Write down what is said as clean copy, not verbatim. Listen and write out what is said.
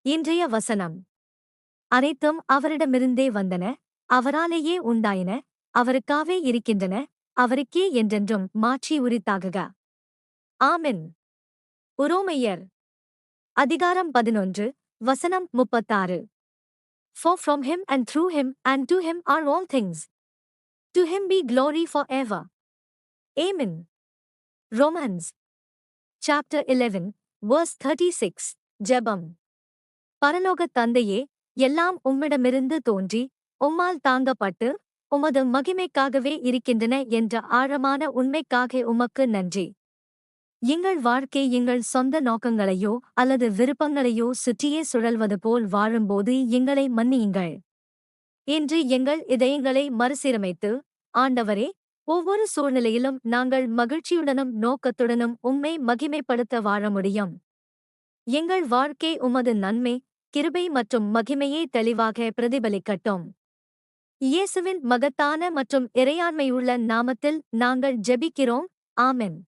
இன்றைய வசனம். அனைத்தும் அவரிடமிருந்தே வந்தன, அவராலேயே உண்டாயின, அவருக்காவே இருக்கின்றன, அவருக்கே என்றென்றும் மாட்சி உரித்தாகுக. ஆமென். உரோமையர் அதிகாரம் 11, வசனம் 36. For from him and through him and to him are all things. To him be glory forever. Amen. Romans chapter 11, verse 36. ஜெபம். பரலோகத் தந்தையே, எல்லாம் உம்மிடமிருந்து தோன்றி, உம்மால் தாங்கப்பட்டு, உமது மகிமைக்காகவே இருக்கின்றன என்ற ஆழமான உண்மைக்காக உமக்கு நன்றி. எங்கள் வாழ்க்கை எங்கள் சொந்த நோக்கங்களையோ அல்லது விருப்பங்களையோ சுற்றியே சுழல்வது போல் வாழும்போது எங்களை மன்னியுங்கள். இன்று எங்கள் இதயங்களை மறுசீரமைத்து, ஆண்டவரே, ஒவ்வொரு சூழ்நிலையிலும் நாங்கள் மகிழ்ச்சியுடனும் நோக்கத்துடனும் உம்மை மகிமைப்படுத்த வாழ முடியும். எங்கள் வாழ்க்கை உமது நன்மை, கிருபை மற்றும் மகிமையை தெளிவாக பிரதிபலிக்கட்டும். இயேசுவின் மகத்தான மற்றும் இறையாண்மையுள்ள நாமத்தில் நாங்கள் ஜெபிக்கிறோம். ஆமென்.